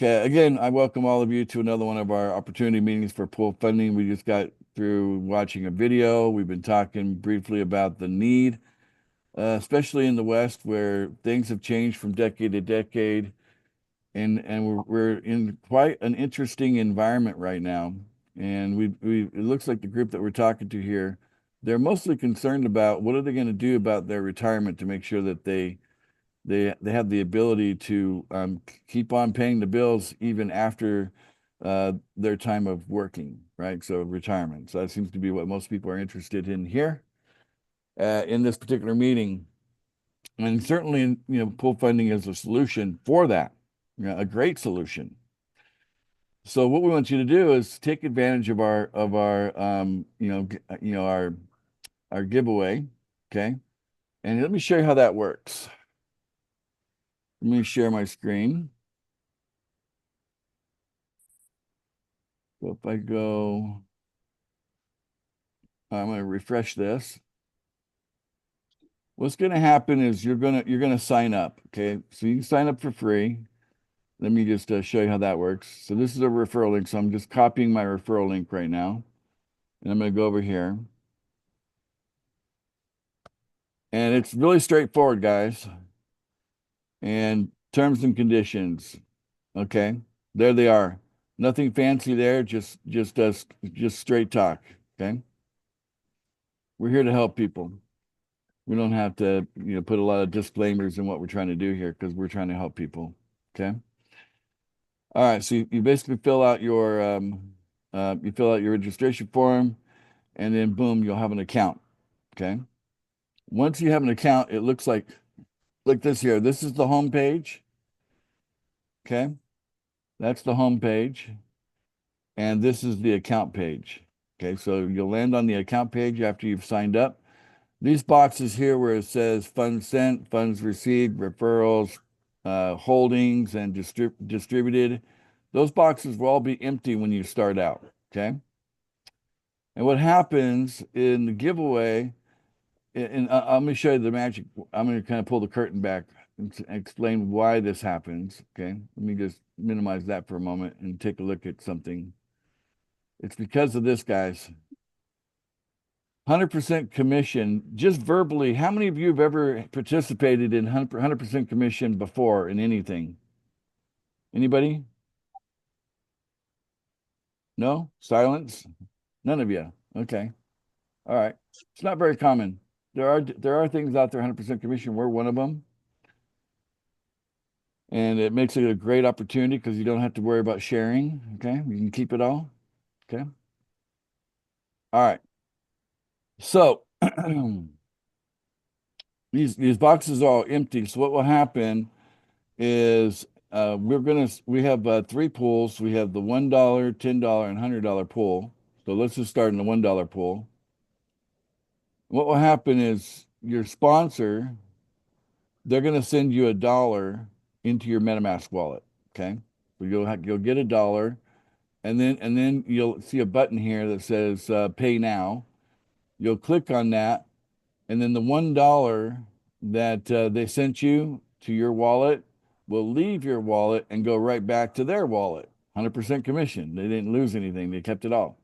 Okay, again, I welcome all of you to another one of our opportunity meetings for pool funding. We just got through watching a video. We've been talking briefly about the need, especially in the West, where things have changed from decade to decade, and we're in quite an interesting environment right now. And we it looks like the group that we're talking to here, they're mostly concerned about what are they going to do about their retirement to make sure that they have the ability to keep on paying the bills even after their time of working, right? So retirement. So that seems to be what most people are interested in here in this particular meeting. And certainly, pool funding is a solution for that, a great solution. So what we want you to do is take advantage of our giveaway, okay? And let me show you how that works. Let me share my screen. So if I go, I'm going to refresh this. What's going to happen is you're going to sign up. Okay, so you can sign up for free. Let me just show you how that works. So this is a referral link. So I'm just copying my referral link right now, and I'm going to go over here. And it's really straightforward, guys. And terms and conditions. Okay, there they are. Nothing fancy there. Just straight talk. Okay, we're here to help people. We don't have to, put a lot of disclaimers in what we're trying to do here because we're trying to help people. Okay. All right. So you basically you fill out your registration form, and then boom, you'll have an account. Okay. Once you have an account, it looks like this here. This is the home page. Okay. That's the home page. And this is the account page. Okay. So you'll land on the account page after you've signed up. These boxes here where it says funds sent, funds received, referrals, holdings, and distributed, those boxes will all be empty when you start out, okay? And what happens in the giveaway, and let me show you the magic. I'm going to kind of pull the curtain back and explain why this happens, okay? Let me just minimize that for a moment and take a look at something. It's because of this, guys. 100% commission, just verbally. How many of you have ever participated in 100% commission before in anything? Anybody? No? Silence? None of you. Okay. All right. It's not very common. There are things out there 100% commission. We're one of them. And it makes it a great opportunity because you don't have to worry about sharing. Okay. You can keep it all. Okay. All right. So these boxes are all empty. So what will happen is we have three pools. We have the $1, $10, and $100 pool. So let's just start in the $1 pool. What will happen is your sponsor, they're going to send you $1 into your MetaMask wallet. Okay, so you'll get $1, and then you'll see a button here that says Pay Now. You'll click on that, and then the $1 that they sent you to your wallet will leave your wallet and go right back to their wallet. 100% commission. They didn't lose anything. They kept it all.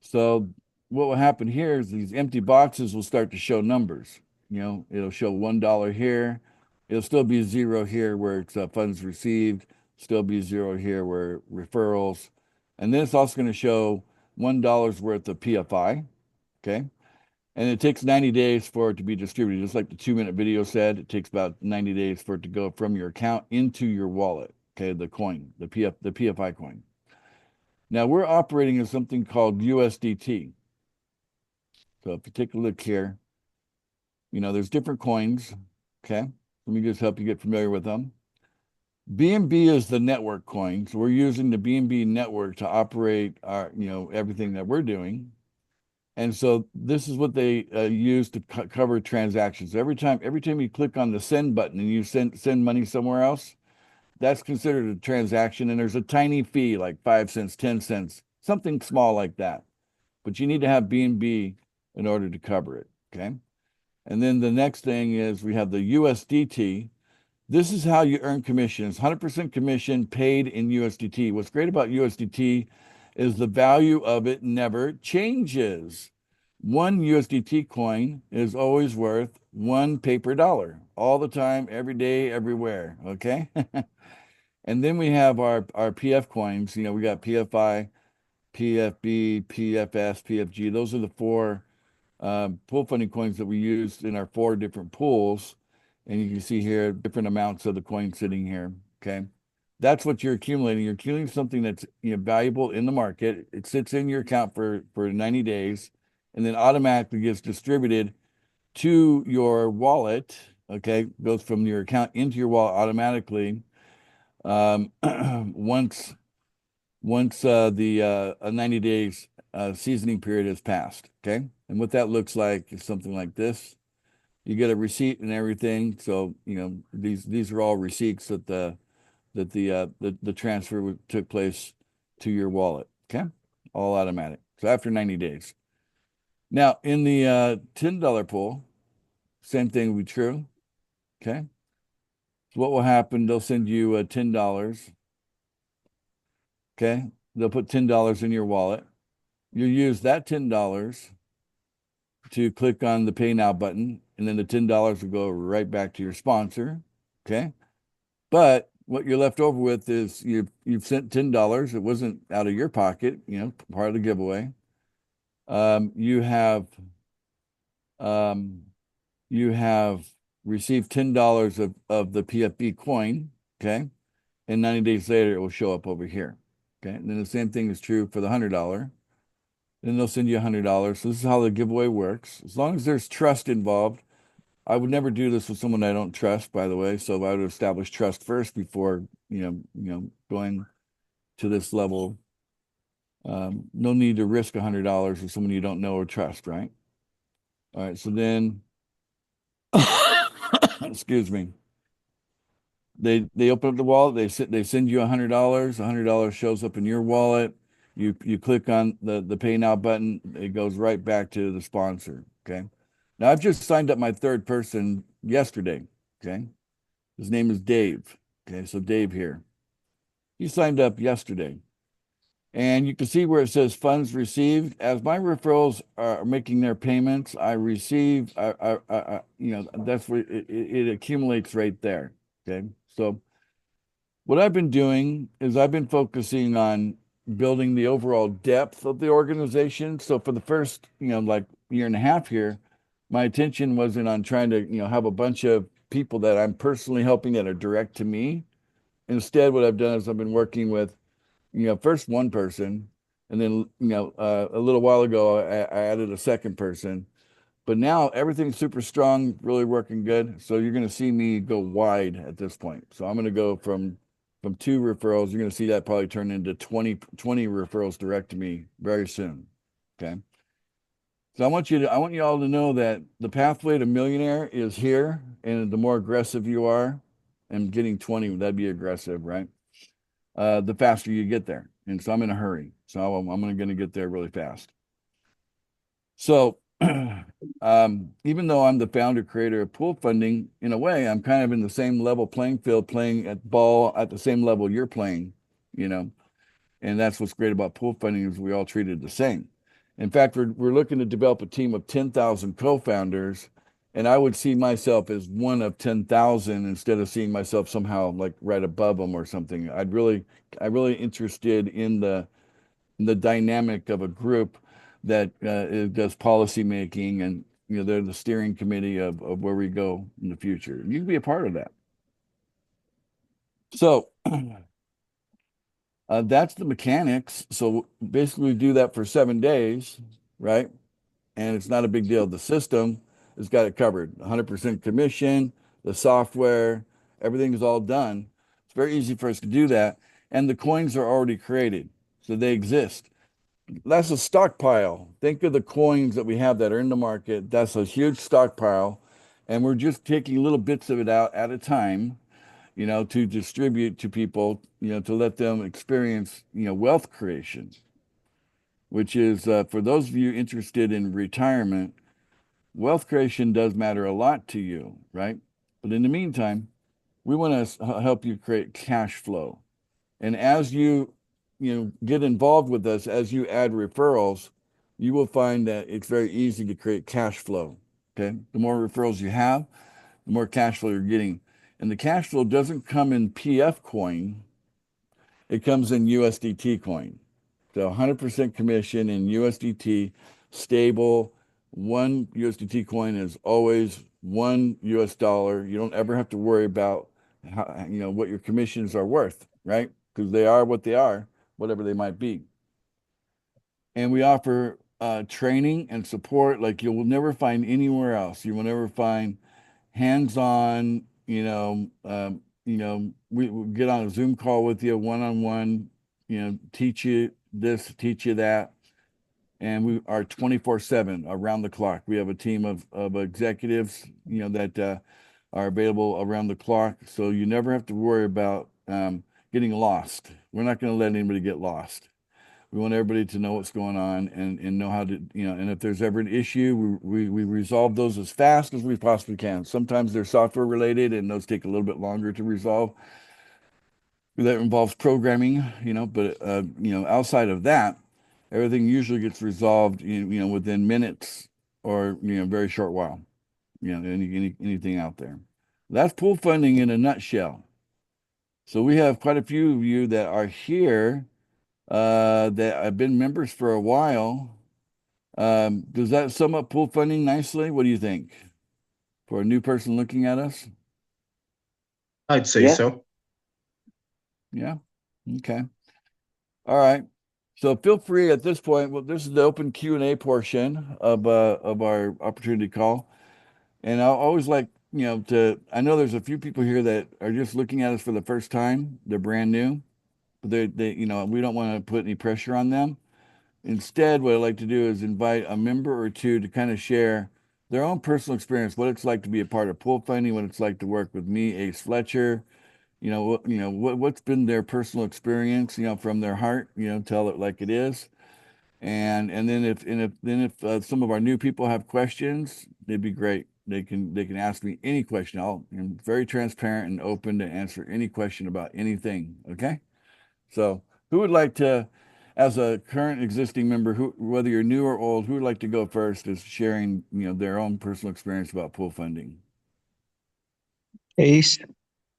So what will happen here is these empty boxes will start to show numbers. It'll show $1 here. It'll still be zero here where it's funds received. Still be zero here where referrals. And then it's also going to show $1 worth of PFI. Okay. And it takes 90 days for it to be distributed. Just like the 2-minute video said, it takes about 90 days for it to go from your account into your wallet. Okay, the coin, the PFI coin. Now we're operating in something called USDT. So if you take a look here, there's different coins. Okay, let me just help you get familiar with them. BNB is the network coin. So we're using the BNB network to operate our, everything that we're doing. And so this is what they use to cover transactions. Every time you click on the send button and you send money somewhere else, that's considered a transaction. And there's a tiny fee, like 5 cents, 10 cents, something small like that. But you need to have BNB in order to cover it. Okay. And then the next thing is we have the USDT. This is how you earn commissions. 100% commission paid in USDT. What's great about USDT is the value of it never changes. One USDT coin is always worth one paper dollar all the time, every day, everywhere. Okay. And then we have our PF coins. We got PFI, PFB, PFS, PFG. Those are the four pool funding coins that we used in our four different pools. And you can see here different amounts of the coin sitting here. Okay. That's what you're accumulating. You're accumulating something that's valuable in the market. It sits in your account for 90 days and then automatically gets distributed to your wallet. Okay. Goes from your account into your wallet automatically. Um, once the 90 days seasoning period has passed. Okay. And what that looks like is something like this. You get a receipt and everything. So, these are all receipts that the transfer took place to your wallet. Okay. All automatic. So after 90 days. Now in the $10 pool, same thing will be true. Okay. So what will happen? They'll send you $10. Okay. They'll put $10 in your wallet. You use that $10 to click on the pay now button, and then the $10 will go right back to your sponsor. Okay. But what you're left over with is you've sent $10. It wasn't out of your pocket, part of the giveaway. You have um, you have received $10 of the PFB coin. Okay. And 90 days later, it will show up over here. Okay. And then the same thing is true for the $100. Then they'll send you $100. So this is how the giveaway works. As long as there's trust involved, I would never do this with someone I don't trust, by the way. So I would establish trust first before, going to this level. No need to risk $100 with someone you don't know or trust, right? All right. So then, excuse me. They open up the wallet. They send you $100. $100 shows up in your wallet. You click on the pay now button. It goes right back to the sponsor. Okay. Now I've just signed up my third person yesterday. Okay. His name is Dave. Okay. So Dave here. He signed up yesterday. And you can see where it says funds received. As my referrals are making their payments, I receive, that's where it accumulates right there. Okay. So what I've been doing is I've been focusing on building the overall depth of the organization. So for the first, like year and a half here, my attention wasn't on trying to, have a bunch of people that I'm personally helping that are direct to me. Instead, what I've done is I've been working with, first one person, and then, a little while ago, I added a second person. But now everything's super strong, really working good. So you're going to see me go wide at this point. So I'm going to go from two referrals. You're going to see that probably turn into 20 referrals direct to me very soon. Okay. So I want you all to know that the pathway to millionaire is here. And the more aggressive you are, and getting 20, that'd be aggressive, right? The faster you get there. And so I'm in a hurry. So I'm going to get there really fast. So, even though I'm the founder creator of pool funding, in a way, I'm kind of in the same level playing field, playing at ball at the same level you're playing, you know, and that's what's great about pool funding is we all treated the same. In fact, we're looking to develop a team of 10,000 co-founders, and I would see myself as one of 10,000 instead of seeing myself somehow like right above them or something. I'm really interested in the dynamic of a group that does policy making, and they're the steering committee of where we go in the future. You can be a part of that. So that's the mechanics. So basically, we do that for 7 days, right? And it's not a big deal. The system has got it covered. 100% commission, the software, everything is all done. It's very easy for us to do that. And the coins are already created, so they exist. That's a stockpile. Think of the coins that we have that are in the market. That's a huge stockpile. And we're just taking little bits of it out at a time, to distribute to people, to let them experience, wealth creation, which is for those of you interested in retirement, wealth creation does matter a lot to you, right? But in the meantime, we want to help you create cash flow. And as you get involved with us, as you add referrals, you will find that it's very easy to create cash flow. Okay. The more referrals you have, the more cash flow you're getting. And the cash flow doesn't come in PF coin, it comes in USDT coin. So 100% commission in USDT, stable. One USDT coin is always one US dollar. You don't ever have to worry about how, what your commissions are worth, right? Because they are what they are, whatever they might be. And we offer training and support like you will never find anywhere else. You will never find hands-on, we get on a Zoom call with you one-on-one, teach you this, teach you that. And we are 24/7 around the clock. We have a team of executives, that are available around the clock. So you never have to worry about getting lost. We're not going to let anybody get lost. We want everybody to know what's going on and know how to, and if there's ever an issue, we resolve those as fast as we possibly can. Sometimes they're software related and those take a little bit longer to resolve. That involves programming, but outside of that, everything usually gets resolved, within minutes or, very short while, anything out there. That's pool funding in a nutshell. So we have quite a few of you that are here that have been members for a while. Does that sum up pool funding nicely? What do you think for a new person looking at us? I'd say Yeah. so. Yeah. Okay. All right. So feel free at this point. Well, this is the open Q&A portion of our opportunity call. And I always like, I know there's a few people here that are just looking at us for the first time. They're brand new, but we don't want to put any pressure on them. Instead, what I'd like to do is invite a member or two to kind of share their own personal experience, what it's like to be a part of pool funding, what it's like to work with me, Ace Fletcher, what's been their personal experience, from their heart, tell it like it is. And then if some of our new people have questions, it'd be great. They can ask me any question. I'm very transparent and open to answer any question about anything. Okay. So who would like to, as a current existing member, whether you're new or old, who would like to go first as sharing, their own personal experience about pool funding? Ace,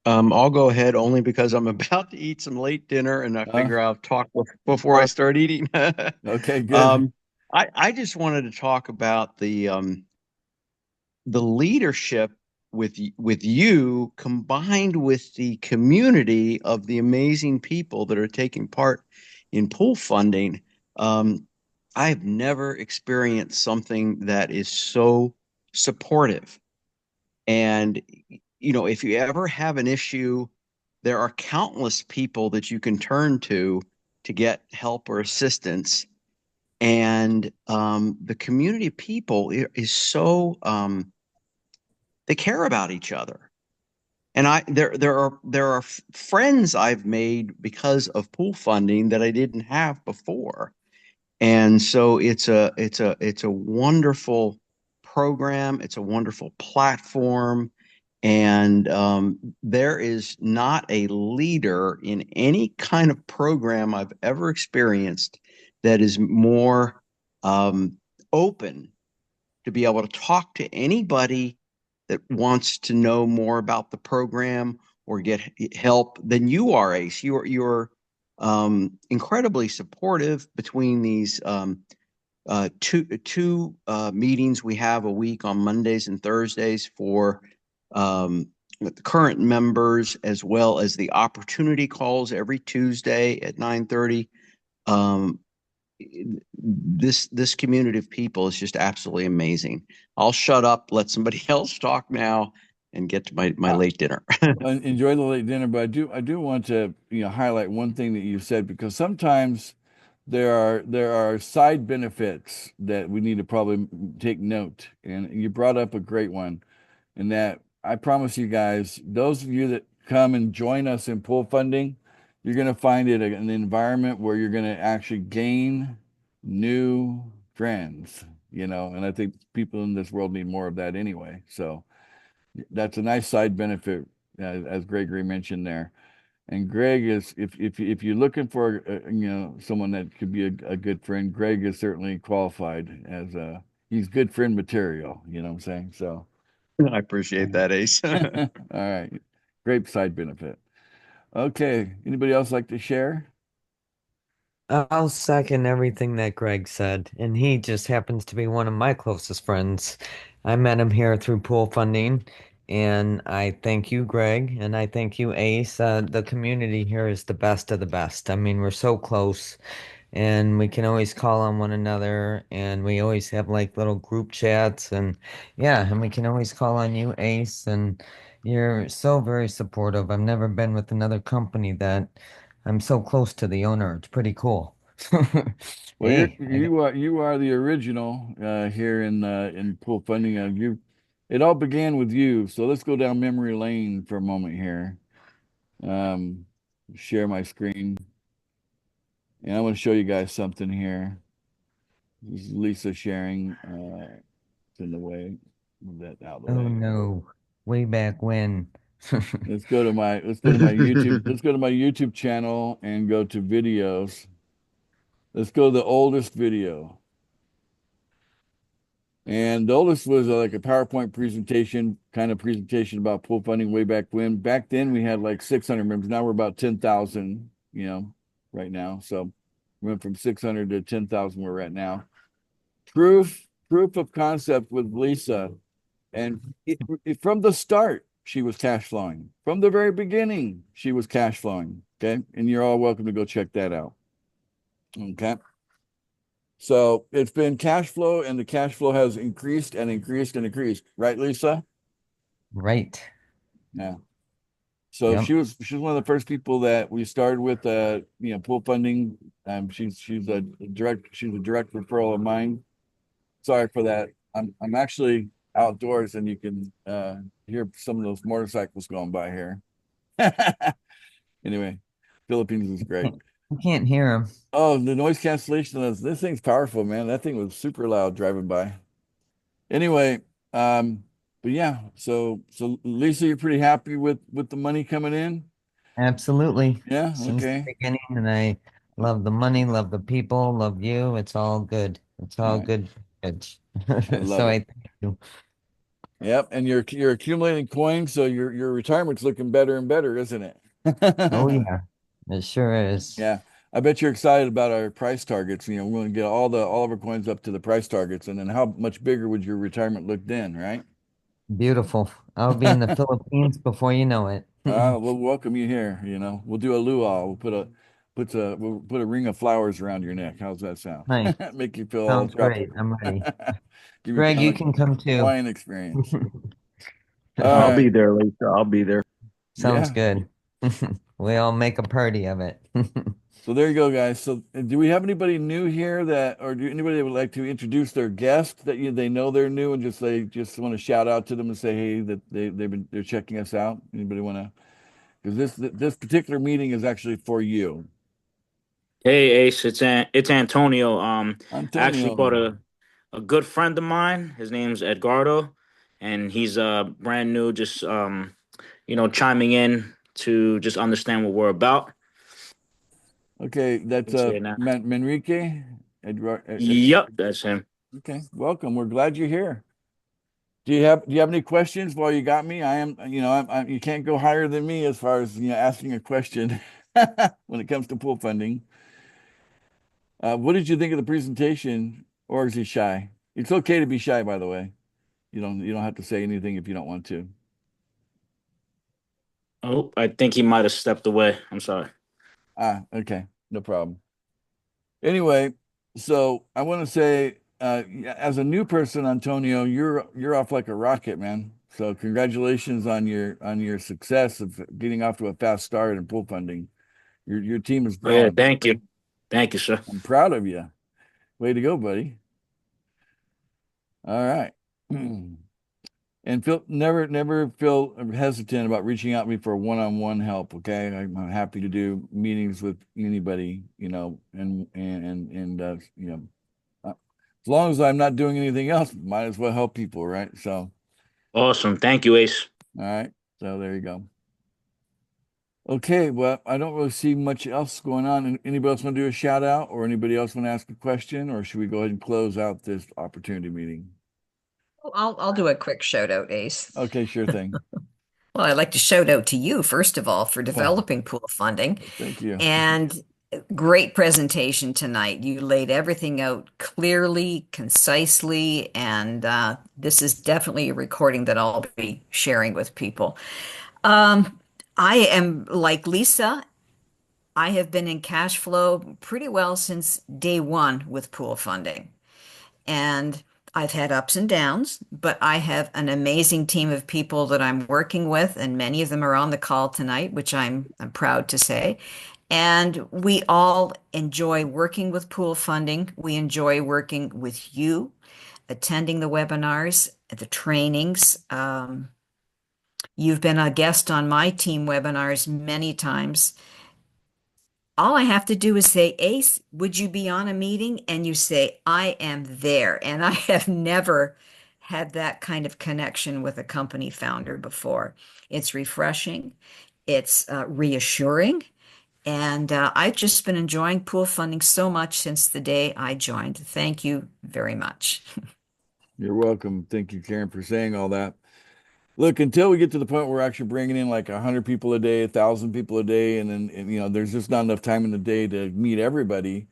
I'll go ahead only because I'm about to eat some late dinner and I Uh, figure I'll talk before I start eating. okay, good. um, I just wanted to talk about the leadership with you combined with the community of the amazing people that are taking part in pool funding. Um, I've never experienced something that is so supportive. And, if you ever have an issue, there are countless people that you can turn to get help or assistance. And the community of people is so they care about each other. And there are friends I've made because of pool funding that I didn't have before. And so it's a wonderful program. It's a wonderful platform. And there is not a leader in any kind of program I've ever experienced that is more open to be able to talk to anybody that wants to know more about the program or get help than you are, Ace. You're incredibly supportive between these two meetings we have a week on Mondays and Thursdays for the current members, as well as the opportunity calls every Tuesday at 9:30. Um, this community of people is just absolutely amazing. I'll shut up, let somebody else talk now, and get to my Uh, late dinner. Enjoy the late dinner, but I do want to, highlight one thing that you said because sometimes there are side benefits that we need to probably take note. And you brought up a great one, and that I promise you guys, those of you that come and join us in pool funding, you're going to find it an environment where you're going to actually gain new friends, and I think people in this world need more of that anyway. So that's a nice side benefit, as Gregory mentioned there. And Greg is, if you're looking for someone that could be a good friend, Greg is certainly qualified as he's good friend material. You know what I'm saying? So, I appreciate that, Ace. all right, great side benefit. Okay, anybody else like to share? I'll second everything that Greg said, and he just happens to be one of my closest friends. I met him here through pool funding, and I thank you, Greg, and I thank you, Ace. The community here is the best of the best. I mean, we're so close, and we can always call on one another, and we always have like little group chats, and yeah, and we can always call on you, Ace, and you're so very supportive. I've never been with another company that I'm so close to the owner. It's pretty cool. Well, you're Hey, you are the original here in pool funding. It all began with you. So let's go down memory lane for a moment here. Um, Share my screen, and I want to show you guys something here. This is Lisa sharing. It's in the way. Move that out of the oh way. no, way back when. Let's go to my YouTube. Let's go to my YouTube channel and go to videos. Let's go to the oldest video. And the oldest was like a PowerPoint presentation, kind of presentation about pool funding way back when. Back then we had like 600 members. Now we're about 10,000, right now. So we went from 600 to 10,000 where we're at now. Proof of concept with Lisa. And from the start, she was cash flowing. From the very beginning, she was cash flowing. Okay. And you're all welcome to go check that out. Okay. So it's been cash flow, and the cash flow has increased and increased and increased, right, Lisa? Right. Yeah. So Yep. she's one of the first people that we started with pool funding. She's a direct referral of mine. Sorry for that. I'm actually outdoors and you can hear some of those motorcycles going by here. Anyway, Philippines is great. You can't hear him. Oh, the noise cancellation this thing's powerful, man. That thing was super loud driving by. Anyway, but yeah, so Lisa, you're pretty happy with the money coming in? Absolutely. Yeah, Since the okay. beginning, and I love the money, love the people, love you. It's all good. It's All all right. good. Good. I love So it. I thank you. Yep, and you're accumulating coins, so your retirement's looking better and better, isn't Oh it? yeah, it sure is. Yeah. I bet you're excited about our price targets. We're going to get all of our coins up to the price targets, and then how much bigger would your retirement look then, right? Beautiful. I'll be in the Philippines before you know it. We'll welcome you here. We'll do a luau. We'll put a ring of flowers around your neck. How's that sound? Nice. Make you feel all Sounds great. tropical. I'm ready. Give you Greg, kind of you like can come a too. Hawaiian experience. All I'll right. be there, Lisa. I'll be there. Sounds Yeah. good. We all make a party of it. So there you go, guys. So do we have anybody new here or do anybody that would like to introduce their guest that they know they're new and they just want to shout out to them and say, hey, that they're checking us out? Anybody want to? Because this particular meeting is actually for you, Hey Ace, it's Antonio. I actually brought Antonio. a good friend of mine. His name's Edgardo, and he's brand new, just chiming in to just understand what we're about. Okay, that's Let's say that. Manrique. Yep, that's him. Okay, welcome. We're glad you're here. Do you have any questions while you got me? You can't go higher than me as far as asking a question when it comes to pool funding. What did you think of the presentation, or is he shy? It's okay to be shy, by the way. You don't have to say anything if you don't want to. Oh, I think he might have stepped away. I'm sorry. Okay, no problem. Anyway, so I want to say, as a new person, Antonio, you're off like a rocket, man. So congratulations on your success of getting off to a fast start in pool funding. Your team is Oh, yeah, growing. thank you, sir. I'm proud of you. Way to go, buddy. All right. And never feel hesitant about reaching out to me for one-on-one help. Okay, I'm happy to do meetings with anybody, as long as I'm not doing anything else, might as well help people, right? So, Awesome. Thank you, Ace. all right. So there you go. Okay, well, I don't really see much else going on. Anybody else want to do a shout out, or anybody else want to ask a question, or should we go ahead and close out this opportunity meeting? I'll do a quick shout out, Ace. Okay, sure thing. Well, I'd like to shout out to you, first of all, for Well, developing pool funding thank you. and great presentation tonight. You laid everything out clearly, concisely, and this is definitely a recording that I'll be sharing with people. Um, I am like Lisa. I have been in cash flow pretty well since day one with pool funding. And I've had ups and downs, but I have an amazing team of people that I'm working with, and many of them are on the call tonight, which I'm proud to say. And we all enjoy working with pool funding. We enjoy working with you, attending the webinars, the trainings. You've been a guest on my team webinars many times. All I have to do is say, Ace, would you be on a meeting? And you say, I am there. And I have never had that kind of connection with a company founder before. It's refreshing, it's reassuring. And I've just been enjoying pool funding so much since the day I joined. Thank you very much. You're welcome. Thank you, Karen, for saying all that. Look, until we get to the point where we're actually bringing in like 100 people a day, 1,000 people a day, and then there's just not enough time in the day to meet everybody.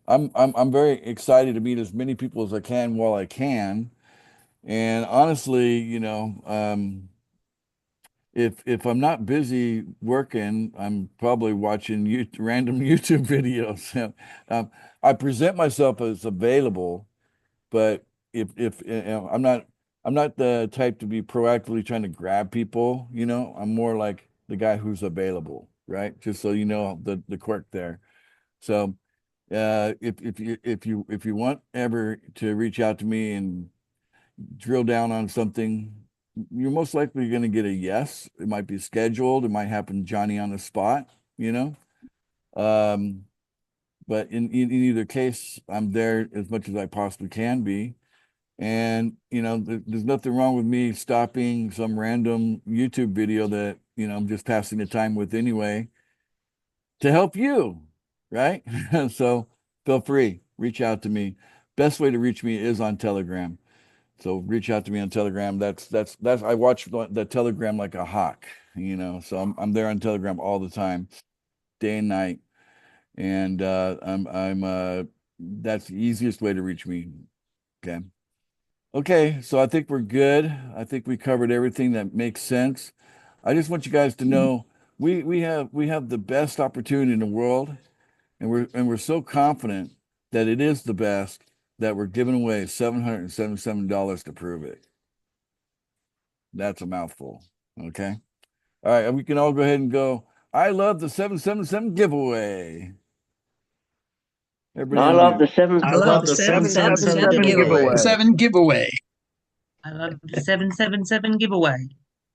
I'm very excited to meet as many people as I can while I can. And honestly, if I'm not busy working, I'm probably watching random YouTube videos. I present myself as available, but if I'm not the type to be proactively trying to grab people, I'm more like the guy who's available, right? Just so you know the quirk there. So if you want ever to reach out to me and drill down on something, you're most likely going to get a yes. It might be scheduled, it might happen Johnny on the spot, you know. Um, but in either case, I'm there as much as I possibly can be. And there's nothing wrong with me stopping some random YouTube video that I'm just passing the time with anyway to help you, right? So feel free, reach out to me. Best way to reach me is on Telegram. So reach out to me on Telegram. That's I watch the Telegram like a hawk, So I'm there on Telegram all the time, day and night. And I'm that's the easiest way to reach me. Okay. Okay, so I think we're good. I think we covered everything that makes sense. I just want you guys to know we have the best opportunity in the world, and we're so confident that it is the best that we're giving away $777 to prove it. That's a mouthful. Okay. All right, we can all go ahead and go. I love the 777 giveaway. Everybody I love the unmute. seven. I love the 777 777 giveaway. giveaway. Seven giveaway. I love the 777 giveaway.